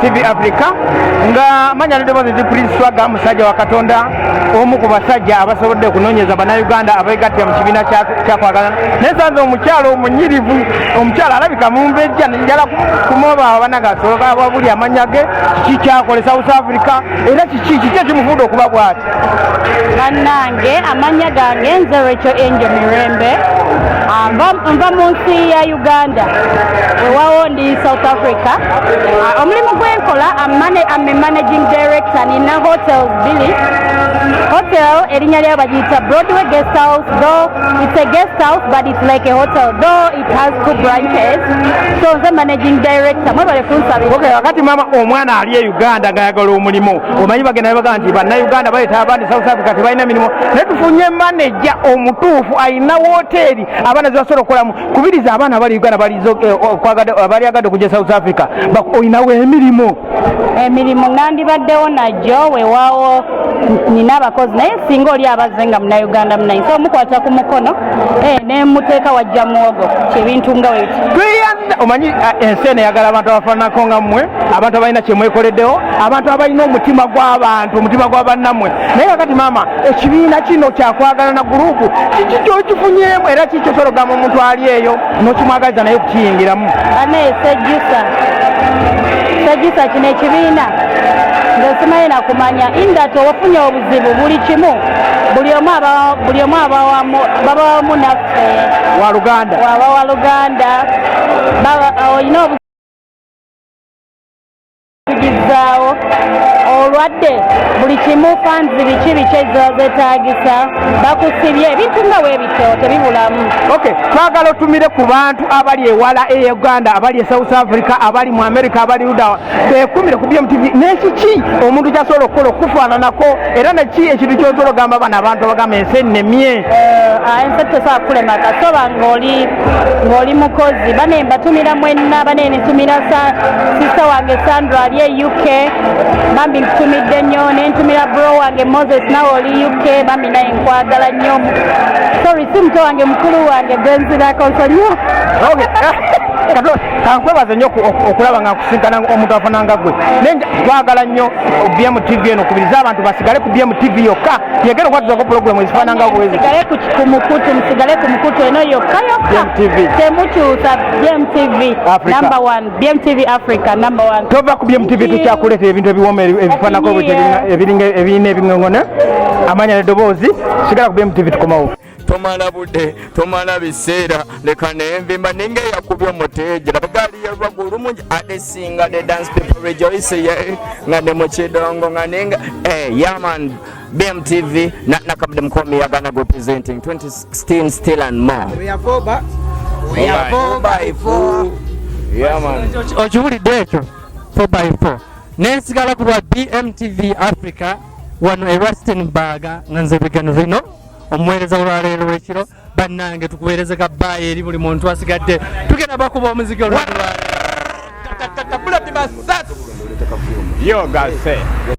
TV Africa nga manya ndebozi ndi Prince Swagger musajja wa Katonda omu ku basajja abasobodde kunoonyeza bannayuganda abeegattira mu kibiina kyakwagala nesanze omukyalo omunyirivu omukyalo alabika mumbejja njala kumooba abanagasoka wabuli amanya ge kiki kyakole South Africa era kiki ekimuvuddde okuba bw'ati bannange amanya gange nze Rachel Angel Mirembe nva mu nsi ya Uganda wewawo ndi South Africa omulimu gwenkola I'm managing director nina hotels bili hotel erinnya lyayo bagiyita Broadway guest house though it's a guest house but it's like a hotel though it has 2 branches so nze managing director mwebale kunsabira okay wakati mama omwana ali e Uganda ngayagala omulimu omanyi bagenda baga nti bannayuganda baleta abandi South Africa tebalina mirimu naye tufunye manager omutuufu alina woteri abaana zebasobola okukolamu kubiriza abaana bali Uganda bali agadde okujja South Africa olinawo emirimu nandibaddewo najjo weewaawo nina abakozi naye singa oli abazze nga munnayuganda munayi so omukwata ku mukono nemuteeka wajja muwogo kyebintu nga weeti omanyi ensi eno eyagala abantu abafaananako nga mmwe abantu abalina kyemwekoleddewo abantu abalina omutima gw'abantu omutima gw'abannammwe naye kakati maama ekibiina kino kyakwagala na gurupu kiki kyokifunyemu era kiki kyosobola okugamba omuntu ali eyo n'okimwagaliza naye okukiyingiramu ane sejjusa kino ekibiina nze simanyi nakumanya indati owafunye obuzibu buli kimu buli omu baba wamu naffe wa Luganda waba wa Luganda olina obuzibugizaawo olwadde buli kimu fanzi biki ezeetaagisa bakusibye ebintu nga weebityo tebibulamu okay twagala otumire ku bantu abali ewala e Uganda abali e South Africa abali mu America abali Luda bekumire ku BMTV nekiki omuntu kyasobola okukola okufaananako era neki ekintu kyosobola ogamba bano abantu abagamba ensi ennemye ensi tesobola kulema kasoba ng'oli mukozi bane mbatumira mwenna bane netumira sista wange Sandra ali e UK bambi nkutumidde nnyo nentumira bro wange Moses nawe oli UK bambi naye nkwagala nnyo sorry si muto wange mukulu wange Benzirako nsonyiwa kankwebaze nnyo okulaba nga nkusinkana omuntu afananga gwe twagala nnyo BMTV eno kubiriza abantu basigale ku BMTV yokka yegera okwatuzako pulogulamu ezifaananga bwezi musigale ku mukutu eno yokka temukyusa BMTV number 1 BMTV Africa number 1 tova ku BMTV tukyakuleeta ebintu ebiwooma ebifaanako ebirina ebiŋoŋone amanya n'eddoboozi sigala ku BMTV tukomawo tomala budde tomala biseera leka nenvimba ninga yakubya omuteegi labagali yalwaggulu mungi ate singa the dance people rejoice ye nga ne mukidongo nga ninga yaman BMTV nakabde mukomi yagana representing 2016 still and more we are 4 by 4 yaman okiwulidde ekyo 4x4 nensigala ku lwa BMTV Africa wano e Rustenburg nga nze bigano bino omuweereza olwaleero w'ekiro bannange tukuweereze kabbaayi eri buli muntu asigadde tugenda bakuba omuziki olwalwaleero yo gase